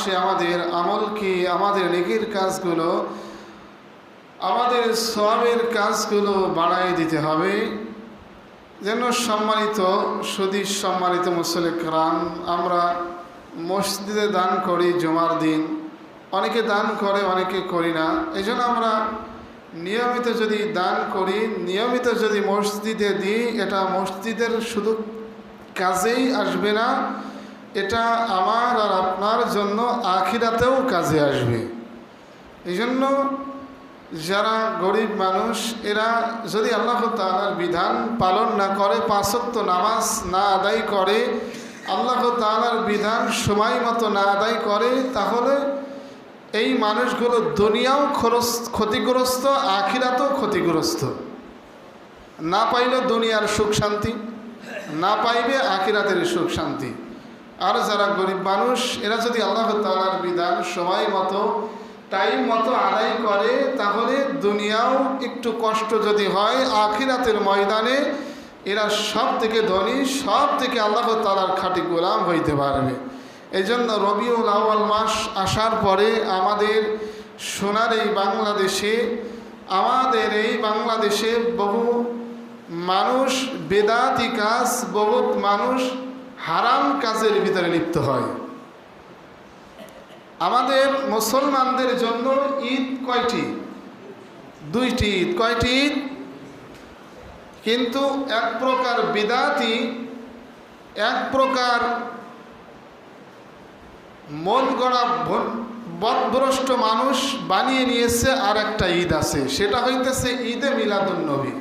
মাসে আমাদের আমল কি, আমাদের নেকির কাজগুলো, আমাদের সওয়াবের কাজগুলো বাড়াই দিতে হবে। যেন সম্মানিত সুদী, সম্মানিত মুসল্লি কিরাম, আমরা মসজিদে দান করি জুমার দিন, অনেকে দান করে অনেকে করি না। এই জন্য আমরা নিয়মিত যদি দান করি, নিয়মিত যদি মসজিদে দিই, এটা মসজিদের শুধু কাজেই আসবে না, এটা আমার আর আপনার জন্য আখিরাতেও কাজে আসবে। এই জন্য যারা গরিব মানুষ, এরা যদি আল্লাহ তাআলার বিধান পালন না করে, পাঁচ ওয়াক্ত নামাজ না আদায় করে, আল্লাহ তাআলার বিধান সময় মতো না আদায় করে, তাহলে এই মানুষগুলো দুনিয়াও ক্ষতিগ্রস্ত, আখিরাতেও ক্ষতিগ্রস্ত। না পাইলে দুনিয়ার সুখ শান্তি, না পাইবে আখিরাতের সুখ শান্তি। আর যারা গরিব মানুষ, এরা যদি আল্লাহ তাআলার বিধান সময় মতো, টাইম মতো আদায় করে, তাহলে দুনিয়াও একটু কষ্ট যদি হয়, আখিরাতের ময়দানে এরা সব থেকে ধনী, সব থেকে আল্লাহ তাআলার খাঁটি গোলাম হইতে পারবে। এই জন্য রবিউল আউয়াল মাস আসার পরে আমাদের সোনার এই বাংলাদেশে, বহু মানুষ বেদাতি কাজ, বহুত মানুষ হারাম কাজের ভিতরে লিপ্ত হয়। আমাদের মুসলমানদের জন্য ঈদ কয়টি? দুইটি ঈদ। কয়টি ঈদ? কিন্তু এক প্রকার বিদাতি, এক প্রকার মন গড়া বদভ্রষ্ট মানুষ বানিয়ে নিয়েছে আর একটা ঈদ আছে, সেটা হইতেছে ঈদে মিলাদুন্নবী।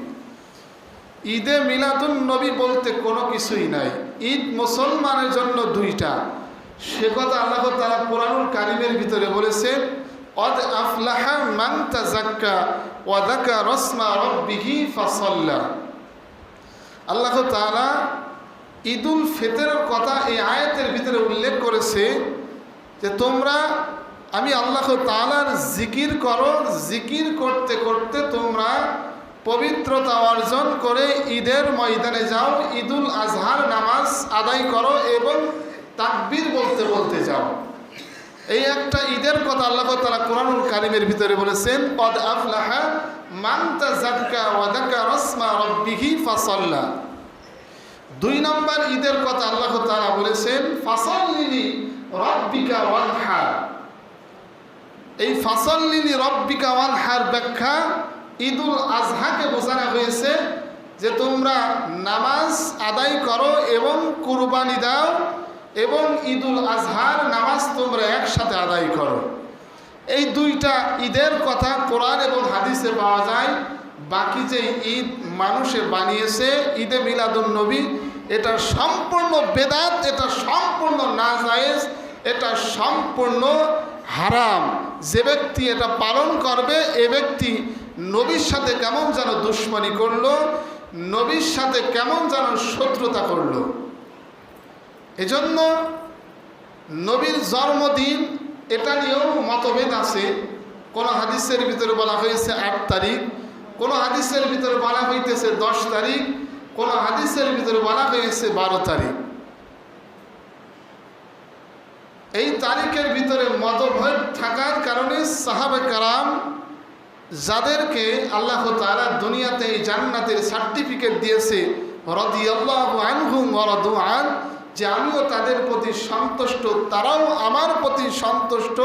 ঈদে মিলাদুন্নবী বলতে কোনো কিছুই নাই। ঈদ মুসলমানের জন্য দুইটা, সে কথা আল্লাহ তাআলা কোরআনুল কারীমের ভিতরে বলেছেন, কদ আফলাহা মান তাযাক্কা ওয়া যাকারা ইসমা রাব্বিহি ফাসাল্লা। আল্লাহ তাআলা ঈদুল ফিতরের কথা এই আয়াতের ভিতরে উল্লেখ করেছে যে তোমরা, আমি আল্লাহ তাআলার জিকির করো, জিকির করতে করতে তোমরা পবিত্রতা অর্জন করে ঈদের ময়দানে যাও, ঈদুল আজহার নামাজ আদায় করো এবং তাকবীর বলতে বলতে যাও। এই একটা ঈদের কথা আল্লাহ তাআলা কোরআনুল কারীমের ভিতরে বলেছেন, কদ আফলাহা মান তাযাক্কা ওয়া যাকারা ইসমা রাব্বিহি ফাসাল্লা। দুই নম্বর ঈদের কথা আল্লাহ তাআলা বলেছেন, ফাসাল্লি রাব্বিকা ওয়ানহার। এই ফাসাল্লি রাব্বিকা ওয়ানহার ব্যাখ্যা ঈদুল আজহাকে বোঝানো হয়েছে যে তোমরা নামাজ আদায় করো এবং কুরবানি দাও এবং ঈদুল আজহার নামাজ তোমরা একসাথে আদায় করো। এই দুইটা ঈদের কথা কোরআন এবং হাদিসে পাওয়া যায়। বাকি যে ঈদ মানুষে বানিয়েছে ঈদে মিলাদুন্নবী, এটা সম্পূর্ণ বেদাত, এটা সম্পূর্ণ নাজায়েজ, এটা সম্পূর্ণ হারাম। যে ব্যক্তি এটা পালন করবে, এ ব্যক্তি নবীর সাথে কেমন যেন দুশ্মনী করলো, নবীর সাথে কেমন যেন শত্রুতা করলো। এজন্য নবীর জন্মদিন এটা নিয়েও মতভেদ আছে। কোন হাদিসের ভিতরে বলা হয়েছে 8 তারিখ, কোন হাদিসের ভিতরে বলা হইতেছে 10 তারিখ, কোন হাদিসের ভিতরে বলা হয়েছে 12 তারিখ। এই তারিখের ভিতরে মতভেদ থাকার কারণে সাহাবে কেরাম, যাদেরকে আল্লাহ তাআলা দুনিয়াতে এই জান্নাতের সার্টিফিকেট দিয়েছে, রাদিয়াল্লাহু আনহুম ওয়া রাদু আন, যে আমিও তাদের প্রতি সন্তুষ্ট, তারাও আমার প্রতি সন্তুষ্ট,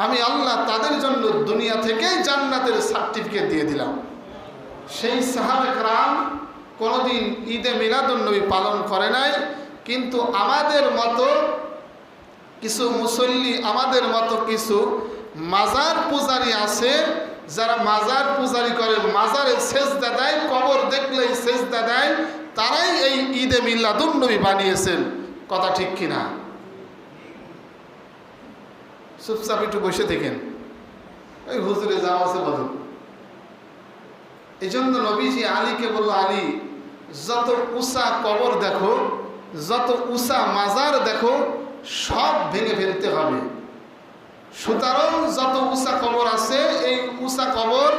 আমি আল্লাহ তাদের জন্য দুনিয়া থেকেই জান্নাতের সার্টিফিকেট দিয়ে দিলাম। সেই সাহাবে কেরাম কোনোদিন ঈদে মিলাদুন্নবী পালন করে নাই। কিন্তু আমাদের মতো কিছু মুসল্লি, আমাদের মতো কিছু মাজার পূজারী আছে, যারা মাজার পূজারি করে, মাজারে সেজদা দেয়, কবর দেখলেই সেজদা দেয়, তারাই এই ঈদে মিলাদুন্নবী বানিয়েছেন। কথা ঠিক কিনা? চুপচাপ একটু বসে থাকেন, এই হুজুরে যাওয়া আছে বলুন। এই জন্য নবীজি আলীকে বলল, আলী যত উঁচা কবর দেখো, যত উঁচা মাজার দেখো, সব ভেঙে ফেলতে হবে। সুতরাং যত উঁচা কবর আছে, এই উঁচা কবর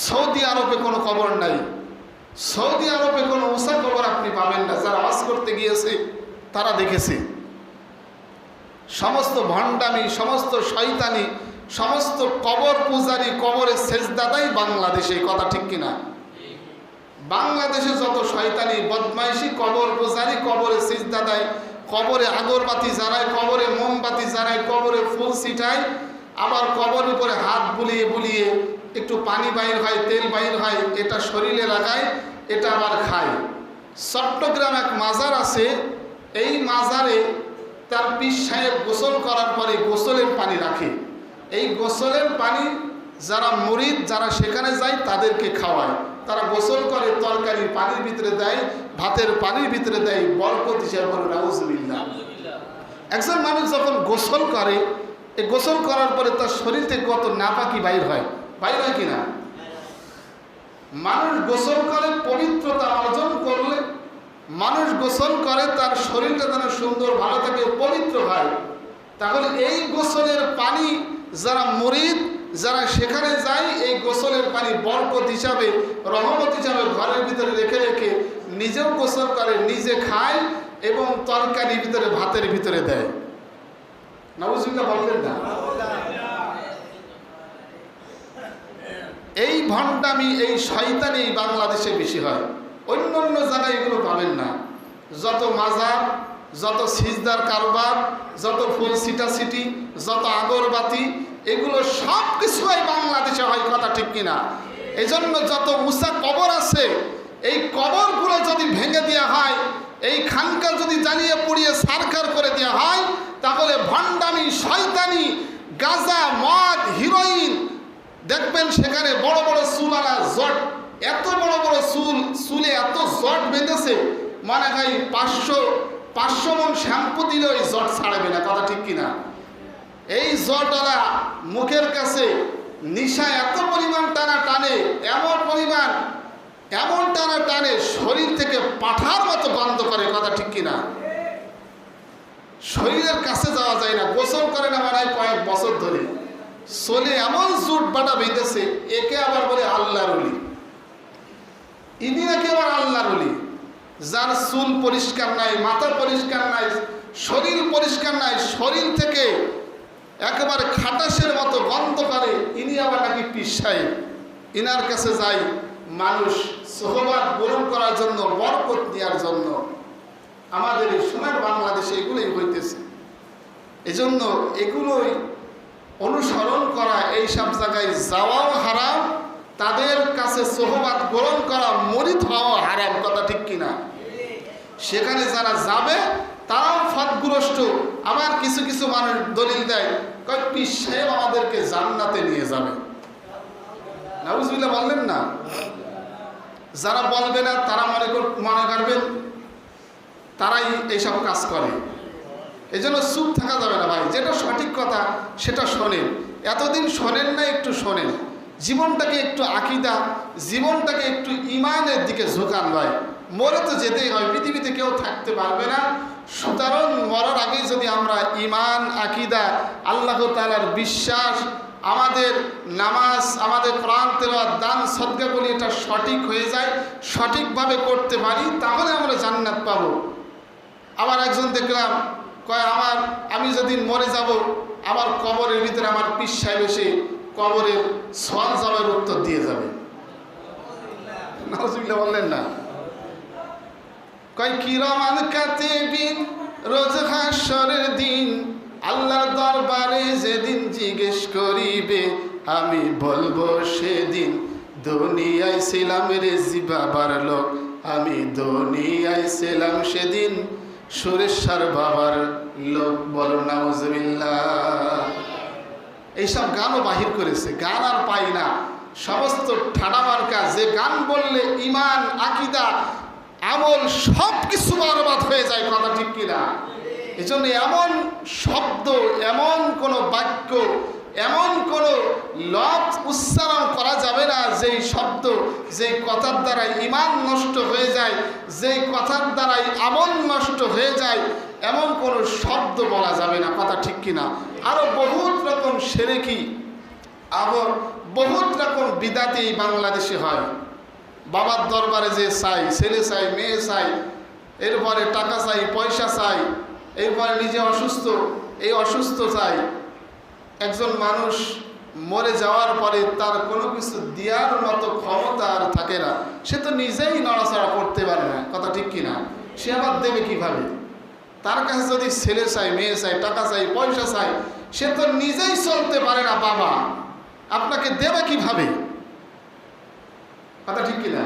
সৌদি আরবে কোনো কবর নাই। সৌদি আরবে কোনো উঁচা কবর আপনি পাবেন না। যারা হজ করতে গিয়েছে তারা দেখেছে সমস্ত ভণ্ডামি, সমস্ত শয়তানি, সমস্ত কবর পূজারি, কবরের সেজদাদাই বাংলাদেশে, কথা ঠিক কিনা? বাংলাদেশে যত শয়তানি বদমাইশি, কবর পূজারি, কবরে সিজদাদায়, কবরে আগরবাতি জ্বালায়, কবরে মোমবাতি জ্বালায়, কবরে ফুল ছিটায়, আবার কবরের উপরে হাত বুলিয়ে বুলিয়ে একটু পানি বাইর হয়, তেল বাইর হয়, এটা শরীরে লাগায়, এটা আবার খায়। চট্টগ্রাম এক মাজার আছে, এই মাজারে তার পীর সাহেব গোসল করার পরে গোসলের পানি রাখে। এই গোসলের পানি যারা মুরিদ, যারা সেখানে যায় তাদেরকে খাওয়ায়। তারা গোসল করে, তরকারির পানির ভিতরে দেয়, ভাতের পানির ভিতরে দেয়, বরকত হিসেবে বলে নাউজুবিল্লাহ। একজন মানুষ যখন গোসল করে, এই গোসল করার পরে তার শরীর থেকে কত নাপাকি বাইর হয় কিনা? মানুষ গোসল করে পবিত্রতা অর্জন করলে, মানুষ গোসল করে তার শরীরটা যেন সুন্দর ভালো থাকে, পবিত্র হয়। তাহলে এই গোসলের পানি যারা মুরিদ, যারা সেখানে যায়, এই গোসলের পানি বরকত হিসাবে, রহমত হিসাবে ঘরের ভিতরে রেখে রেখে নিজেও গোসল করে, নিজে খায় এবং তরকারির ভিতরে, ভাতের ভিতরে দেয়। নাউজুবিল্লাহ বললেন না? এই ভণ্ডামি, এই শয়তানি বাংলাদেশে বেশি হয়, অন্য অন্য জায়গায় এগুলো পাবেন না। যত মাজার, যত সিজদার কারবার, যত ফুল ছিটাছিটি, যত আগরবাতি, এগুলো সব কিছুই বাংলাদেশে হয়, কথা ঠিক কিনা? এই জন্য যত উঁচা কবর আছে, এই কবরগুলো যদি ভেঙে দেওয়া হয়, এই খানকা যদি জ্বালিয়ে পুড়িয়ে সারখার করে দেওয়া হয়, তাহলে ভণ্ডামি, শয়তানি, গাঁজা, মদ, হিরোইন, দেখবেন সেখানে বড় বড় চুলালা জট, এত বড় বড় চুলে এত জট বেঁধেছে, মানে হয় 500 মন শ্যাম্পু দিলে ওই জট ছাড়বে না, কথা ঠিক কিনা? এই জটওয়ালা মুখের কাছে নিশা এত পরিমাণ টানা টানে, এমন টানা টানে, শরীর থেকে পাঠার মতো বন্ধ করে, কথা ঠিক কিনা? শরীরের কাছে যাওয়া যায় না। গোসল করে না মানে কয়েক বছর ধরে চলে, এমন জুট বাটা বেঁধেছে, একে আবার বলে আল্লাহর ওলি। ইনি নাকি আবার আল্লাহর ওলি, যার চুল পরিষ্কার নাই, মাথা পরিষ্কার নাই, শরীর পরিষ্কার নাই, শরীর থেকে একেবারে খাটাসের মতো গন্ধ করে, ইনি আবার নাকি পীর সাহেব। ইনার কাছে যায় মানুষ সোহবাত গ্রহণ করার জন্য, বরকত নেওয়ার জন্য। আমাদের এই সোনার বাংলাদেশে এগুলোই হইতেছে। এজন্য এগুলোই অনুসরণ করা, এই সব জায়গায় যাওয়াও হারাম, তাদের কাছে সোহবাত গ্রহণ করা, মরিদ হওয়া হারাম, কথা ঠিক কিনা? সেখানে যারা যাবে তারাও ফতগ্রস্ত। আবার কিছু কিছু মানুষ দলিল দেয়, কয় পীর সাহেব আমাদেরকে জান্নাতে নিয়ে যাবে। নাউজুবিল্লাহ বললেন না? যারা বলবে না তারা মনে করবেন তারাই এইসব কাজ করে। এই জন্য চুপ থাকা যাবে না ভাই, যেটা সঠিক কথা সেটা শোনেন। এতদিন শোনেন না, একটু শোনেন, জীবনটাকে একটু আকীদা, জীবনটাকে একটু ইমানের দিকে ঝুঁকান ভাই। মরে তো যেতেই হয়, পৃথিবীতে কেউ থাকতে পারবে না। সুতরাং মরার আগেই যদি আমরা ইমান, আকীদা, আল্লাহ তাআলার বিশ্বাস, আমাদের নামাজ, আমাদের কোরআন তেলাওয়াত, দান সদকাগুলি এটা সঠিক হয়ে যায়, সঠিকভাবে করতে পারি, তাহলে আমরা জান্নাত পাবো। আবার একজন দেখলাম কয় আমি যদি মরে যাব, আমার কবরের ভিতরে আমার পীর সাহেব এসে কবরের সওয়াল জবাবের উত্তর দিয়ে যাবে। নাউজুবিল্লাহ বললেন না? কয় কিরামান কাতিবিন, রোজ হাশরের দিন আল্লাহর দরবারে যেদিন জিজ্ঞেস করিবে, আমি বলবো সেদিন দুনিয়ায় ছিলাম রে বাবার লোক, আমি দুনিয়ায় ছিলাম সেদিন সুরেশ্বর বাবার লোক। বলো নাউজুবিল্লাহ। এইসব গানও বাহির করেছে, গান আর পাই না, সমস্ত ঠাডা মার্কা। যে গান বললে ইমান, আকীদা, আমল সব কিছু বরবাদ হয়ে যায়, কথা ঠিক কিনা? এই জন্য এমন শব্দ, এমন কোনো বাক্য, এমন কোনো লফজ উচ্চারণ করা যাবে না যেই শব্দ, যেই কথার দ্বারাই ইমান নষ্ট হয়ে যায়, যেই কথার দ্বারাই আমল নষ্ট হয়ে যায়, এমন কোনো শব্দ বলা যাবে না, কথা ঠিক কিনা? আরও বহুত রকম শিরকি, আবার বহুত রকম বিদাতি বাংলাদেশে হয়। বাবার দরবারে যে চাই, ছেলে চাই, মেয়ে চাই, এরপরে টাকা চাই, পয়সা চাই, এরপরে নিজে অসুস্থ, এই অসুস্থতায় একজন মানুষ মরে যাওয়ার পরে তার কোনো কিছু দেওয়ার মতো ক্ষমতা আর থাকে না, সে তো নিজেই নড়াচড়া করতে পারে না, কথা ঠিক কিনা? সে আবার দেবে কিভাবে? তার কাছে যদি ছেলে চাই, মেয়ে চাই, টাকা চাই, পয়সা চাই, সে তো নিজেই চলতে পারে না, বাবা আপনাকে দেবে কিভাবে? কথা ঠিক কিনা?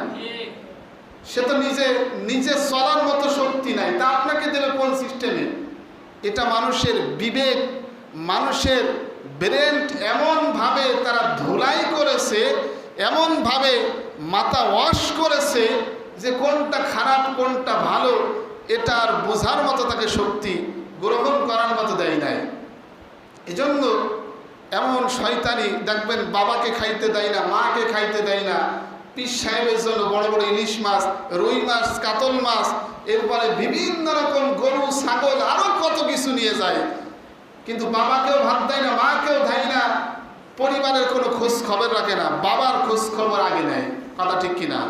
সে তো নিজে চলার মতো শক্তি নাই, তা আপনাকে দেবে কোন সিস্টেমে? এটা মানুষের বিবেক, মানুষের ব্রেন এমনভাবে তারা ধুলাই করেছে, এমনভাবে মাথা ওয়াশ করেছে যে কোনটা খারাপ কোনটা ভালো এটা আর বোঝার মতো তাকে শক্তি গ্রহণ করার মতো দেয় নাই। এজন্য এমন শয়তানি দেখবেন, বাবাকে খাইতে দেয় না, মাকে খাইতে দেয় না, পীর সাহেবের জন্য বড় বড় ইলিশ মাছ, রুই মাছ, কাতল মাছ, এরপরে বিভিন্ন রকম গরু, ছাগল, আরো কত কিছু নিয়ে যায়, কিন্তু বাবাকেও ভাত দেয় না, মাকেও দেয় না, পরিবারের কোনো খোঁজ খবর রাখে না, বাবার খোঁজ খবর আগে নেয়, কথা ঠিক কিনা?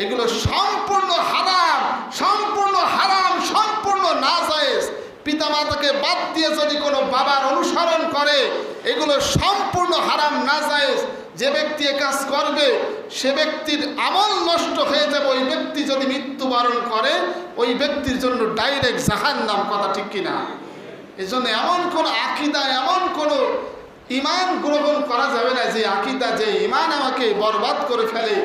এগুলো সম্পূর্ণ হারাম, সম্পূর্ণ হারাম, সম্পূর্ণ নাজায়েজ। পিতামাতাকে বাদ দিয়ে যদি কোনো বাবার অনুসরণ করে, এগুলো সম্পূর্ণ হারাম, নাজায়েজ। যে ব্যক্তি এ কাজ করবে সে ব্যক্তির আমল নষ্ট হয়ে যাবে। ওই ব্যক্তি যদি মৃত্যুবরণ করে ওই ব্যক্তির জন্য ডাইরেক্ট জাহান্নাম, কথা ঠিক কিনা? এজন্য এমন কোন আকীদা, এমন কোন ঈমান গ্রহণ করা যাবে না যে আকীদা, যে ঈমান আমাকে বরবাদ করে ফেলে,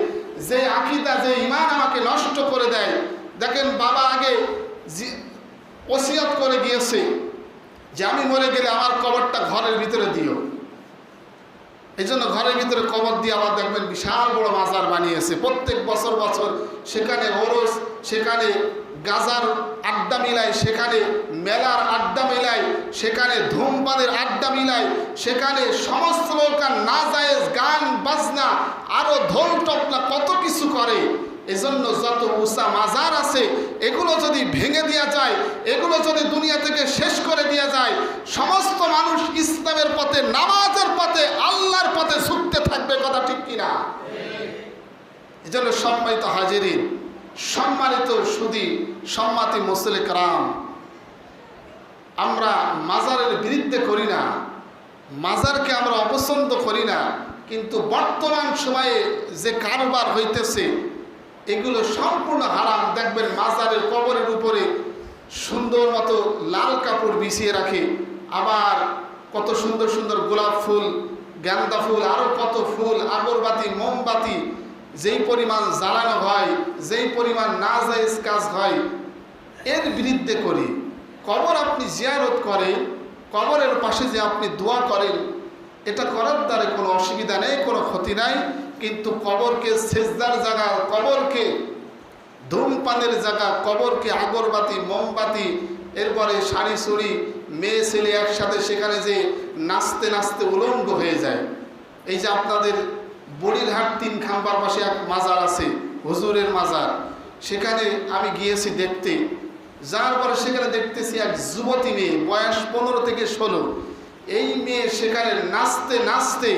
যে আকীদা, যে ঈমান আমাকে নষ্ট করে দেয়। দেখেন, বাবা আগে ওসিয়ত করে গিয়েছে যে আমি মরে গেলে আমার কবরটা ঘরের ভিতরে দিও। এই জন্য ঘরের ভিতরে কবর দিয়ে আবার দেখবেন বিশাল বড় মাজার বানিয়েছে। প্রত্যেক বছর বছর সেখানে ওরস, সেখানে গাজার আড্ডা মিলায়, সেখানে মেলার আড্ডা মিলায়, সেখানে ধূমপানের আড্ডা মিলায়, সেখানে সমস্ত প্রকার নাজায়েজ গান বাজনা, আরো ঢোল টপলা কত কিছু করে। এজন্য যত উঁচা মাজার আছে এগুলো যদি ভেঙে দেওয়া যায়, এগুলো যদি দুনিয়া থেকে শেষ করে দেওয়া যায়, সমস্ত মানুষ ইসলামের পথে, নামাজের পথে, আল্লাহর পথে ছুটতে থাকবে, কথা ঠিক কিনা? এজন্য সম্মানিত হাজিরিন, সম্মানিত সুধী, সম্মাতি মুসলিম کرام, আমরা মাজারের বিরুদ্ধে করি না, মাজারকে আমরা অপছন্দ করি না, কিন্তু বর্তমান সময়ে যে কারবার হইতেছে এগুলো সম্পূর্ণ হারাম। দেখবেন মাজারের কবরের উপরে সুন্দর মতো লাল কাপড় বিছিয়ে রাখে, আবার কত সুন্দর সুন্দর গোলাপ ফুল, গেন্দা ফুল, আরো কত ফুল, আগরবাতি, মোমবাতি, যেই পরিমাণ জ্বালানো হয়, যেই পরিমাণ নাজায়েজ কাজ হয়, এর বিরুদ্ধে করি। কবর আপনি জিয়ারত করেন, কবরের পাশে যে আপনি দোয়া করেন, এটা করার দ্বারা কোনো অসুবিধা নেই, কোনো ক্ষতি নাই, কিন্তু কবরকে সেজদার জায়গা, কবরকে ধূমপানের জায়গা, কবরকে আগরবাতি, মোমবাতি, এরপরে শাড়ি চুড়ি, মেয়ে ছেলে একসাথে সেখানে যে নাচতে নাচতে উলঙ্গ হয়ে যায়। এই যে আপনাদের বড়িরহাট 3 খাম্বার পাশে এক মাজার আছে, হুজুরের মাজার, সেখানে আমি গিয়েছি দেখতে। যার পরে সেখানে দেখতেছি এক যুবতী মেয়ে, বয়স 15 থেকে 16। এই মেয়ে সেখানে নাচতে নাচতে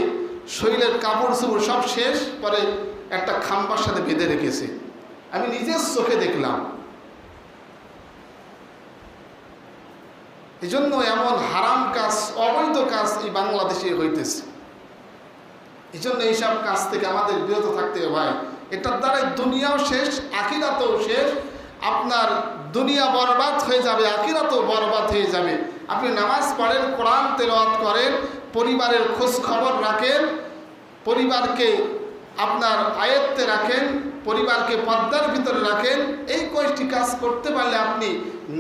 শরীরের কাপড় চোপড় সব শেষ, পরে একটা খাম্বার সাথে বেঁধে রেখেছে। আমি নিজের চোখে দেখলাম। এই জন্য এমন হারাম কাজ, অবৈধ কাজ এই বাংলাদেশে হইতেছে। এই জন্য এইসব কাজ থেকে আমাদের বিরত থাকতে হবে ভাই। এটার দ্বারা দুনিয়াও শেষ, আখিরাতেও শেষ। আপনার দুনিয়া বরবাদ হয়ে যাবে, আখিরাতেও বরবাদ হয়ে যাবে। আপনি নামাজ পড়েন, কোরআন তেলাওয়াত করেন, পরিবারের খোঁজ খবর রাখেন, পরিবারকে আপনার আয়ত্তে রাখেন, পরিবারকে পর্দার ভিতরে রাখেন। এই কয়েকটি কাজ করতে পারলে আপনি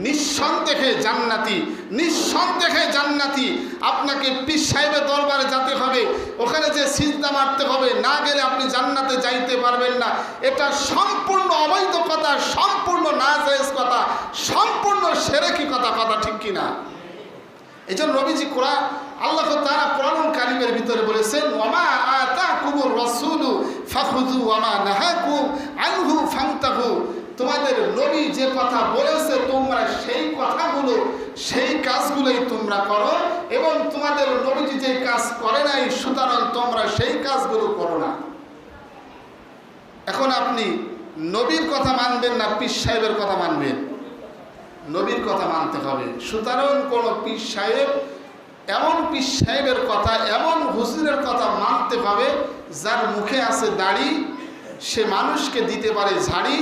নিঃসন্দেহে জান্নাতি, নিঃসন্দেহে জান্নাতি। আপনাকে পীর সাহেবের দরবারে যেতে হবে, ওখানে যে সিজদা মারতে হবে, না গেলে আপনি জান্নাতে যাইতে পারবেন না। এটা সম্পূর্ণ অবৈধ কথা, সম্পূর্ণ নাজায়েজ কথা, সম্পূর্ণ শিরকি কথা, কথা ঠিক কিনা? এই জন্য নবীজি কোরআন, আল্লাহ তাআলা কোরআনুল কারীমের ভিতরে বলেছেন, ওয়ামা আতাকুমুর রাসূলু ফাখুযু ওয়ামা নাহাকুম আনহু ফান্তাহু। তোমাদের নবী যে কথা বলেছে তোমরা সেই কথাগুলো, সেই কাজগুলোই তোমরা করো, এবং তোমাদের নবীজি যে কাজ করে নাই সুতরাং তোমরা সেই কাজগুলো করো না। এখন আপনি নবীর কথা মানবেন না পীর সাহেবের কথা মানবেন? নবীর কথা মানতে হবে। সুতরাং কোনো পীর সাহেব, এমন পীর সাহেবের কথা, এমন হুজুরের কথা মানতে হবে যার মুখে আছে দাড়ি, সে মানুষকে দিতে পারে ঝাড়ি,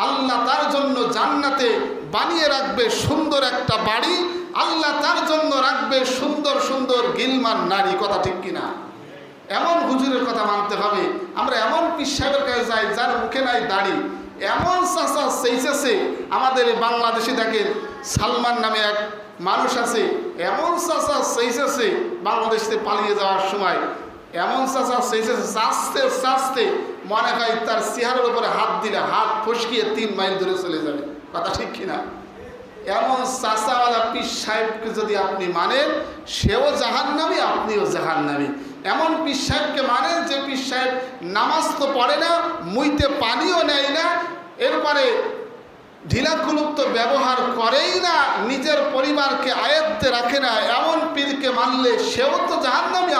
আল্লাহ তার জন্য জান্নাতে বানিয়ে রাখবে সুন্দর একটা বাড়ি, আল্লাহ তার জন্য রাখবে সুন্দর সুন্দর গিলমান নারী। কথা ঠিক কিনা? এমন হুজুরের কথা মানতে হবে। আমরা এমন পীর সাহেবের কাছে যাই যার মুখে নাই দাড়ি, এমন চাচা সেইছে। আমাদের বাংলাদেশে দেখেন সালমান নামে এক মানুষ আছে, এমন চাচা সেইছে বাংলাদেশে পালিয়ে যাওয়ার সময়, এমন চাচা সেইছে চাচতে চাচতে মনে হয় তার চেহারার উপরে হাত দিলে হাত ফসকিয়ে 3 মাইল দূরে চলে যাবে। কথা ঠিক কিনা? এমন চাচাওয়ালা পীর সাহেবকে যদি আপনি মানেন, সেও জাহান্নামী, আপনিও জাহান্নামী। এমন পীর সাহেবকে মানেন যে পীর সাহেব নামাজ তো পড়ে না, মুইতে পানিও নেয় না, এরপরে ঢিলাকুলুপ্ত ব্যবহার করেই না, নিজের পরিবারকে আয়ত্তে রাখে না, এমন পীরকে মানলে সেও তো জাহান্নামী,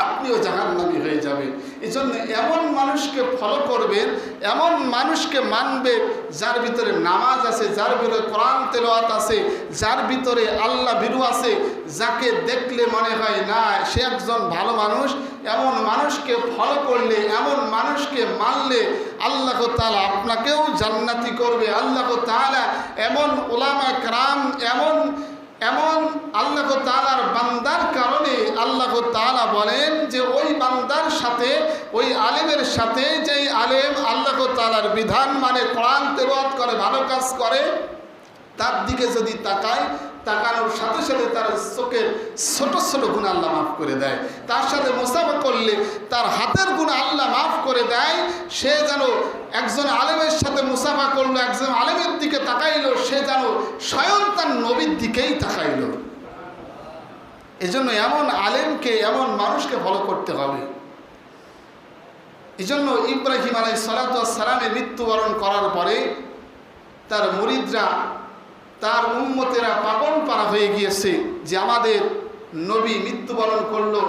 আপনিও জাহান্নামী হয়ে যাবেন। এই জন্য এমন মানুষকে ফলো করবেন, এমন মানুষকে মানবে যার ভিতরে নামাজ আছে, যার ভিতরে কোরআন তেলাওয়াত আছে, যার ভিতরে আল্লাহ ভীরু আছে, যাকে দেখলে মনে হয় না সে একজন ভালো মানুষ। এমন মানুষকে ফলো করলে, এমন মানুষকে মানলে আল্লাহ তাআলা আপনাকেও জান্নাতি করবে। আল্লাহ তাআলা এমন উলামা کرام, এমন আল্লাহ তাআলার বান্দার কারণে আল্লাহ তাআলা বলেন যে ওই বান্দার সাথে, ওই আলেমের সাথে, যেই আলেম আল্লাহ তাআলার বিধান মানে, কোরআন তেলাওয়াত করে, ভালো কাজ করে, তার দিকে যদি তাকানোর সাথে সাথে তার চোখের ছোট ছোট গুনাহ আল্লাহ মাফ করে দেয়। তার সাথে মুসাফা করলে তার হাতের গুনাহ আল্লাহ মাফ করে দেয়। সে যেন একজন আলেমের সাথে মুসাফা করলো, একজন আলেমের দিকে তাকাইলো, সে যেন স্বয়ং তার নবীর দিকেই তাকাইলো। এজন্য এমন আলেমকে, এমন মানুষকে ফলো করতে হবে। এজন্য ইব্রাহিম আলাইহিস সালাতু ওয়াস সালামের মৃত্যুবরণ করার পরে তার মুরিদরা, তার উম্মতেরা পাগল পারা হয়ে গিয়েছে যে আমাদের নবী মৃত্যুবরণ করলো,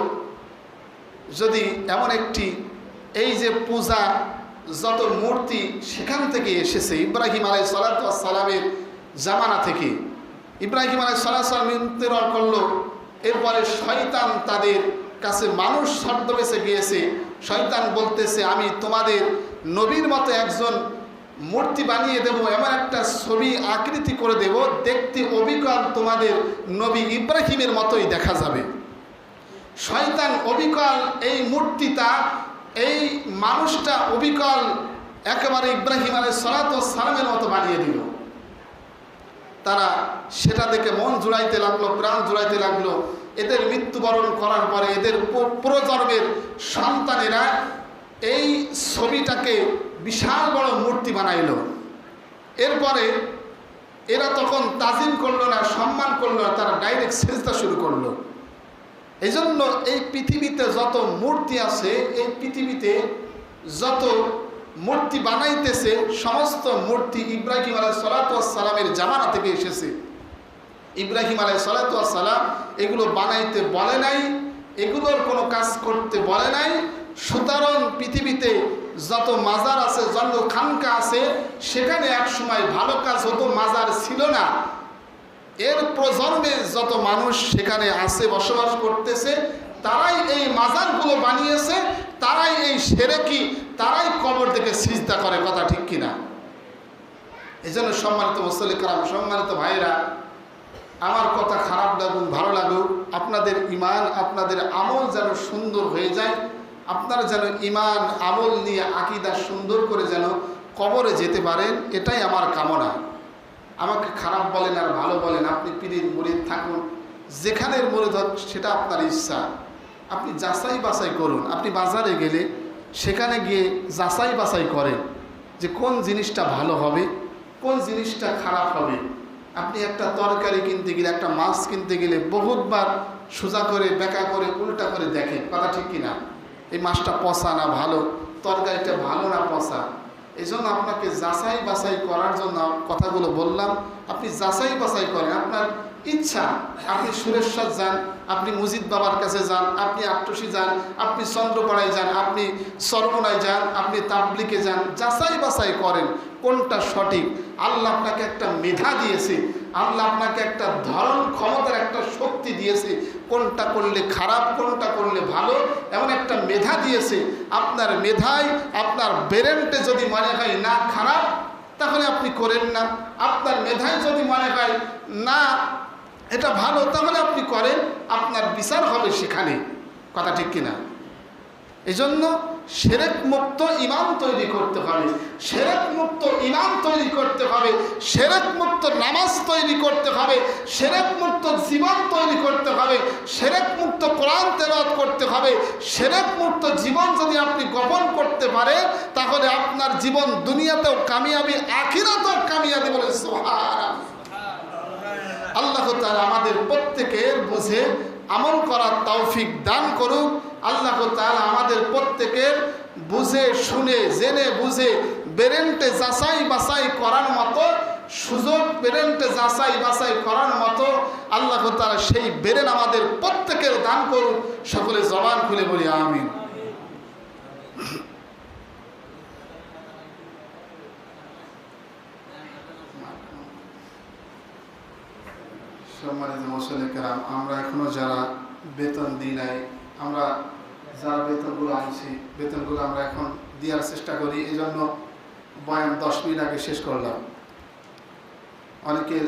যদি এমন একটি, এই যে পূজা যত মূর্তি সেখান থেকে এসেছে ইব্রাহিম আলাইহিস সালাতু ওয়াস সালামের জামানা থেকে। ইব্রাহিম আলাইহিস সালাতু ওয়াস সালাম মৃত্যুবরণ করলো, এরপরে শয়তান তাদের কাছে মানুষ ছদ্মবেশে গিয়েছে। শয়তান বলতেছে আমি তোমাদের নবীর মতো একজন মূর্তি বানিয়ে দেব, এমন একটা ছবি আকৃতি করে দেব, দেখতে অবিকল তোমাদের নবী ইব্রাহিমের মতোই দেখা যাবে। শয়তান অবিকল এই মূর্তিটা, এই মানুষটা অবিকল একেবারে ইব্রাহিম আলাইহিস সালাতু ওয়াস সালামের মতো বানিয়ে দিল। তারা সেটা দেখে মন জুড়াইতে লাগলো, প্রাণ জুড়াইতে লাগলো। এদের মৃত্যুবরণ করার পরে এদের প্রজন্মের সন্তানেরা এই ছবিটাকে বিশাল বড় মূর্তি বানাইল। এরপরে এরা তখন তাজিম করলো না, সম্মান করলো না, তারা ডাইরেক্ট সেজদা শুরু করলো। এই জন্য এই পৃথিবীতে যত মূর্তি আছে, এই পৃথিবীতে যত মূর্তি বানাইতেছে, সমস্ত মূর্তি ইব্রাহিম আলাইহিস সালাতু ওয়াস সালামের জামানা থেকে এসেছে। ইব্রাহিম আলাইহিস সালাতু ওয়াস সালাম এগুলো বানাইতে বলে নাই, এগুলোর কোনো কাজ করতে বলে নাই। সুতরাং পৃথিবীতে যত মাজার আছে, যত খানকা আছে, সেখানে এক সময় ভালো কাজ হতো, মাজার ছিল না। এর প্রজন্মে যত মানুষ সেখানে আছে, বসবাস করতেছে, তারাই এই মাজারগুলো বানিয়েছে, তারাই এই শিরকি, তারাই কবর থেকে সিজদা করে। কথা ঠিক কিনা? এই জন্য সম্মানিত মুসল্লি کرام, সম্মানিত ভাইরা, আমার কথা খারাপ লাগুক ভালো লাগুক, আপনাদের ইমান, আপনাদের আমল যেন সুন্দর হয়ে যায়, আপনারা যেন ইমান আমল নিয়ে আকীদা সুন্দর করে যেন কবরে যেতে পারেন, এটাই আমার কামনা। আমাকে খারাপ বলেন আর ভালো বলেন, আপনি পীরের মুরিদ থাকুন, যেখানের মুরিদ হোক সেটা আপনার ইচ্ছা। আপনি যাচাই বাছাই করুন। আপনি বাজারে গেলে সেখানে গিয়ে যাচাই বাছাই করেন যে কোন জিনিসটা ভালো হবে, কোন জিনিসটা খারাপ হবে। আপনি একটা তরকারি কিনতে গেলে, একটা মাছ কিনতে গেলে বহুতবার সোজা করে, বেঁকা করে, উল্টা করে দেখেন। কথা ঠিক কিনা? এই মাছটা পচা না ভালো, তরকারিটা ভালো না পচা। এই জন্য আপনাকে যাচাই বাছাই করার জন্য কথাগুলো বললাম। আপনি যাচাই বাছাই করেন, আপনার ইচ্ছা। আপনি সুরেশ্বর যান, আপনি মুজিদ বাবার কাছে যান, আপনি আট্টসি যান, আপনি চন্দ্রপাড়ায় যান, আপনি সরবনায় যান, আপনি তাবলিগে যান, যাচাই বাছাই করেন কোনটা সঠিক। আল্লাহ আপনাকে একটা মেধা দিয়েছে, আল্লাহ আপনাকে একটা ধারণ ক্ষমতার একটা শক্তি দিয়েছে, কোনটা করলে খারাপ কোনটা করলে ভালো এমন একটা মেধা দিয়েছে। আপনার মেধায় আপনার ব্রেনটে যদি মনে হয় না খারাপ, তাহলে আপনি করেন না। আপনার মেধায় যদি মনে হয় না এটা ভালো, তাহলে আপনি করেন, আপনার বিচার হবে সেখানে। কথা ঠিক কিনা? এজন্য শিরক মুক্ত ঈমান তৈরি করতে হবে, শিরক মুক্ত ঈমান তৈরি করতে হবে, শিরক মুক্ত নামাজ তৈরি করতে হবে, শিরক মুক্ত জীবন তৈরি করতে হবে, শিরক মুক্ত কোরআন তেলাওয়াত করতে হবে। শিরক মুক্ত জীবন যদি আপনি গোপন করতে পারেন, তাহলে আপনার জীবন দুনিয়াতেও কামিয়াবি, আখিরাতেও কামিয়াবি। বলে সুবহানাল্লাহ। আল্লাহ তাআলা আমাদের প্রত্যেকের বুঝে আমল করার তৌফিক দান করুক। আল্লাহ তাআলা আমাদের প্রত্যেকের বুঝে শুনে জেনে বুঝে ব্রেনটে যাচাই বাছাই করার মতো সুযোগ, ব্রেনটে যাচাই বাছাই করার মতো আল্লাহ তাআলা সেই ব্রেন আমাদের প্রত্যেকের দান করুক। সকলে জবান খুলে বলি আমিন। সম্মানিত মুসল্লি কেরাম, আমরা এখনো যারা বেতন দিই নাই, আমরা যারা বেতনগুলো আনছি, বেতনগুলো আমরা এখন দেওয়ার চেষ্টা করি। এই জন্য বয়ান 10 মিনিট আগে শেষ করলাম। অনেকে